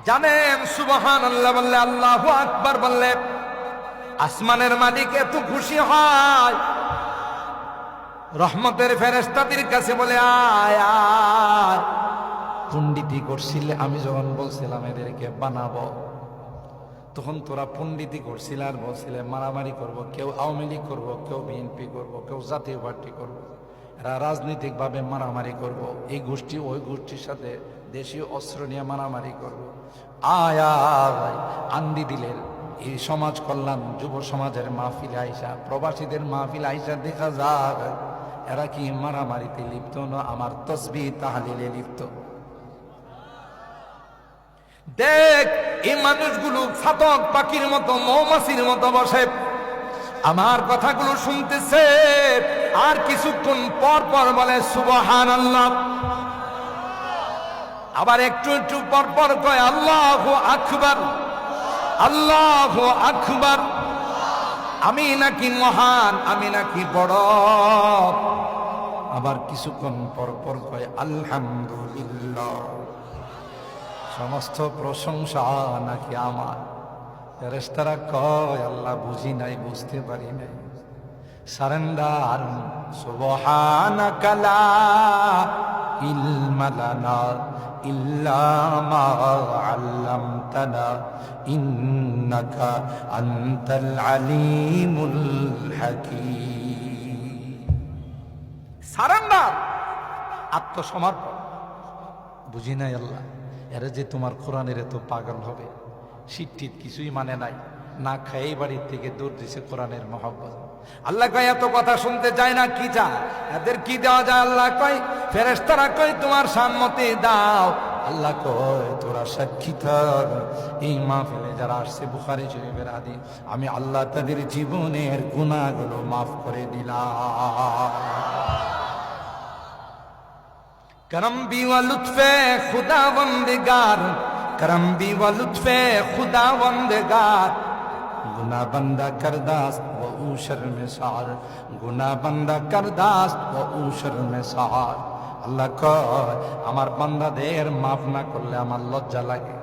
জানেন সুবহানাল্লাহ বললে, আল্লাহু আকবার বললে আসমানের মালিক এত খুশি হয়, রহমতের ফেরেশতাদের কাছে বলে আয় আয়। পণ্ডিতি করছিলে, আমি যখন বলছিলাম এদেরকে বানাবো, তখন তোরা পণ্ডিতি করছিলে আর বলছিলে মারামারি করব, কেউ আওয়ামী লীগ করবো, কেউ বিএনপি করবো, কেউ জাতীয় পার্টি করবো, এরা রাজনৈতিক ভাবে মারামারি করব, এই গোষ্ঠী ওই গোষ্ঠীর সাথে দেশীয় অস্ত্র নিয়ে মারামারি করব। আয়া আন্দি দিলেন এই সমাজ কল্যাণ যুব সমাজের মাহফিল আইসা, প্রবাসীদের মাহফিল আইসা দেখা যাক এরা কি মারামারিতে লিপ্ত না আমার তসবিহ তাহলিলে লিপ্ত। দেখ এই মানুষগুলো ছাতক পাখির মতো মৌমাছির মতো বসে আমার কথাগুলো শুনতেছে, আর কিছুক্ষণ পর পর বলে সুবহানাল্লাহ, আবার একটু একটু পর পর কয় আল্লাহু আকবার, আল্লাহু আকবার। আমি নাকি মহান, আমি নাকি বড়। আবার কিছুক্ষণ পর পর কয় আলহামদুলিল্লাহ, সমস্ত প্রশংসা নাকি আমার। ফেরেশতারা কয় আল্লাহ বুঝি নাই, বুঝতে পারি নাই। সারেন্ডার সুবহানাকা লা ইলমা লানা ইল্লা মা আল্লামতানা ইন্নাকা আনতাল আলিমুল হাকীম। সারেন্ডার, আত্মসমর্পণ। বুঝি নাই আল্লাহ এরা যে তোমার কোরআনের এত পাগল হবে, শীত কিছুই মানে নাই, না খাই বাড়ির থেকে দূর দিছে কোরআনের মহব্বত। আল্লাহ কয় এত কথা শুনতে চায় না, কি চায় এদের কি দেওয়া যায়? আল্লাহ কয় ফেরেশতারা কয় তোমার সম্মতি দাও। আল্লাহ কয় তোরা সাক্ষী থাক, এই মাহফিলে যারা আসছে বুখারী শরীফের হাদিস, আমি আল্লাহ তাদের জীবনের গুনাহগুলো মাফ করে দিলাম। करम भी व लुत्फे खुदावंदगार, करम भी व लुत्फे खुदावंदगार, गुना बंदा करदास्त व ऊशर में सार, गुना बंदा करदास्त व ऊशर में सार। আল্লাহ কয় আমার বান্দাদের মাফ না করলে আমার লজ্জা লাগে।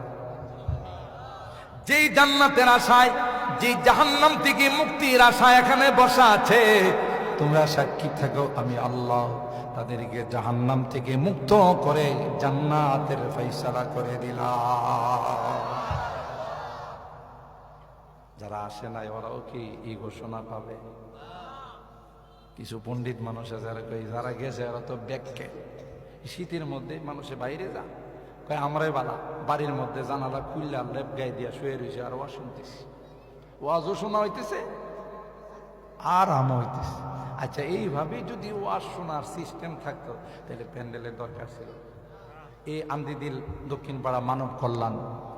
যেই জান্নাতের আশায়, যে জাহান্নাম থেকে মুক্তির আশায় এখানে বসা আছে, তোমরা সাক্ষী থাকো আমি আল্লাহ তাদেরকে জাহান্নাম থেকে মুক্ত করে জান্নাতের ফয়সালা করে দিলাম। যারা আসে নাই ওরাও কি এই ঘোষণা পাবে? কিছু পণ্ডিত মানুষ আছে যারা গেছে ওরা তো ব্যাগকে, শীতের মধ্যে মানুষে বাইরে যা কয় আমরাই বালা, বাড়ির মধ্যে জানালা খুললে লেপ গায়ে দিয়া শুয়ে রয়েছে আর ওয়াজ শুনতেছি, ওয়াজও শোনা হইতেছে আর আম হইতেছে। আচ্ছা এইভাবে যদি ওয়াজ শোনার সিস্টেম থাকতো তাহলে প্যান্ডেলের দরকার ছিল। এই আন্দিদিল দক্ষিণ পাড়া মানব কল্যাণ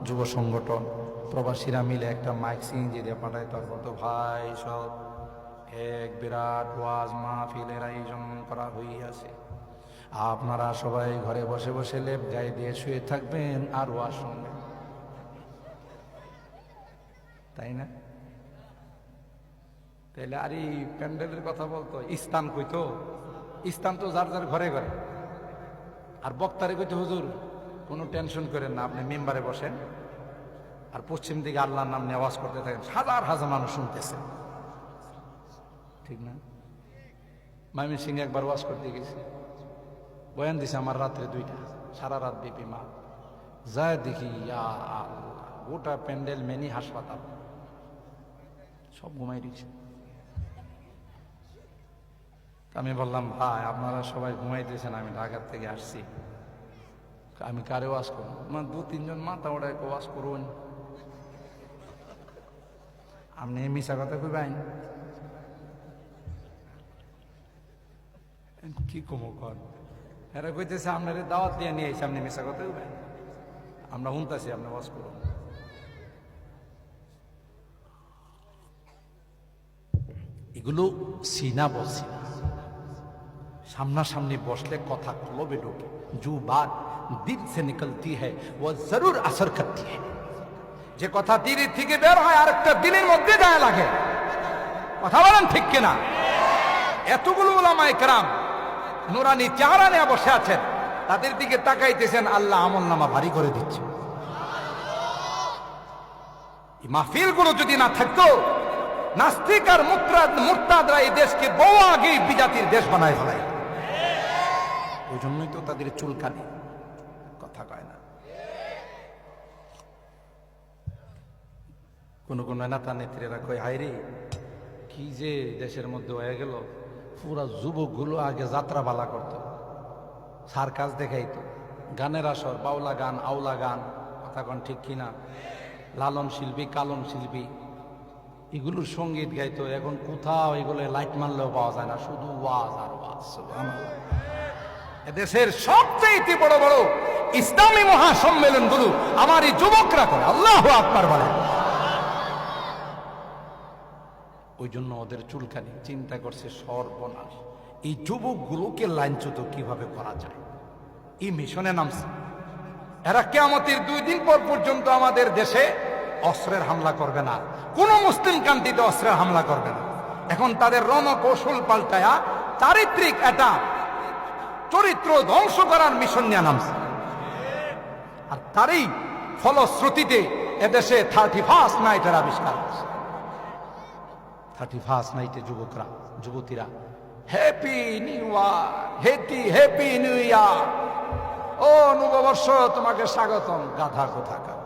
যুব সংগঠন প্রবাসীরা মিলে একটা মাইক সিএনজি দিয়ে পাঠায়, তারপর তো ভাই সব এক বিরাট ওয়াজ মাহফিলের আয়োজন করা হইয়াছে। আপনারা সবাই ঘরে বসে বসে লেপ গায়ে দিয়ে শুয়ে থাকবেন আর ওয়াজ শুনবেন, তাই না? তাইলে আর এই প্যান্ডেলের কথা বলতো, স্থান কইতো, স্থান তো যার যার ঘরে ঘরে। আর বক্তারে কইতো হুজুর কোনো টেনশন করেন না, আপনি মেম্বারে বসেন আর পশ্চিম দিকে আল্লাহর নাম নিয়ে আওয়াজ করতে থাকেন, হাজার হাজার মানুষ শুনতেছে, ঠিক না? ময়মনসিং একবার ওয়াজ করতে গেছি, বয়ান দিছে আমার রাত্রে 2টা, সারা রাত ব্যাপী মা যায় দেখি ইয়া আল্লাহ, গোটা প্যান্ডেল মেনি হাসপাতাল সব ঘুমাই দিচ্ছে। আমি বললাম ভাই আপনারা সবাই ঘুমাইতেছেন, আমি ঢাকার থেকে আসছি, আমি কারে ওয়াজ করবো? 2-3 জন মাথা ওড়ায় ওয়াজ করুন, আপনি মিশা কথা কইবেন কি কমো কর? এরা কইতেছে আপনার দাওয়াত দিয়ে নিয়ে এসে আপনি মিশা কথা কইবেন, আমরা শুনতেছি আপনি ওয়াজ করুন। এগুলো সিনা বলছি না, সামনাসামনি বসলে কথা কলবে ঢোকে। जो बात दिल से निकलती है वो जरूर असर करती है। যে কথা দিল থেকে বের হয় আরেকটা দিলের মধ্যে যায় লাগে। কথা বলেন ঠিক কিনা? এতগুলো উলামায়ে কেরাম নুরানি চেহারা নিয়ে বসে আছেন, তাদের দিকে তাকাইতেছেন, আল্লাহ আমলনামা ভারী করে দিচ্ছে। মাহফিলগুলো যদি না থাকতো, নাস্তিক আর মুরতাদরা এই দেশকে বহু আগেই বিজাতির দেশ বানায় ফেলায়। ওই জন্যই তো তাদের চুলকানি, কথা কয় না। কোন কোন নেতা নেত্রীরা কয়, হায়রে কি যে দেশের মধ্যে হয়ে গেল, পুরা যুবকগুলো আগে যাত্রা বালা করতো, সার্কাস দেখাইতো, গানের আসর, বাউলা গান, আউলা গান, কথা কন ঠিক কিনা, লালন শিল্পী, কালন শিল্পী, এগুলোর সঙ্গীত গাইতো। এখন কোথাও এগুলো লাইট মারলেও পাওয়া যায় না, শুধু ওয়াজ আর ওয়াজ। সুবহানাল্লাহ। এদেশের সবচেয়ে বড় বড় ইসলামী মহাসম্মেলন গুলো আমার এই যুবকরা করে। আল্লাহু আকবার বলে। ওই জন্য ওদের চুলকানি। চিন্তা করছে সর্বনাশ, এই যুবকগুলোকে লাইনচ্যুত কিভাবে করা যায়, এই মিশনে নামছে। এরা কিয়ামতের 2 দিন পর পর্যন্ত আমাদের দেশে অস্ত্রের হামলা করবে না, কোন মুসলিম কান্ট্রিতে অস্ত্রের হামলা করবে না। এখন তাদের রণকৌশল পাল্টায়া চারিত্রিক একটা চরিত্র ধ্বংস করার মিশন নিয়ে নামছে। আর তারই ফলশ্রুতিতে এদেশে 31st নাইটের আবিষ্কার হচ্ছে। 31st নাইটে যুবকরা, যুবতীরা happy new year, happy new year, ও নববর্ষ তোমাকে স্বাগতম। গাধা কোথাকার,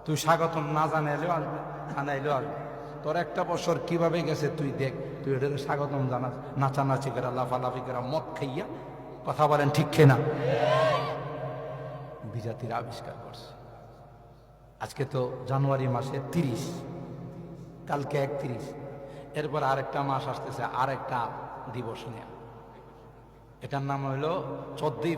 তুই স্বাগতম না জানাইলেও আসবে, জানাইলেও আসবে। তোর একটা বছর কিভাবে গেছে তুই দেখ, তুই এটার স্বাগতম জানাস, নাচানাচি করে, লাফালাফি করে, মদ খাইয়া। কথা বলেন ঠিক কিনা? বিজাতির আবিষ্কার করছে। আজকে তো জানুয়ারি মাসে 30, কালকে 31, এরপর আরেকটা মাস আসতেছে, আরেকটা দিবস নিয়ে। এটার নাম হইল 14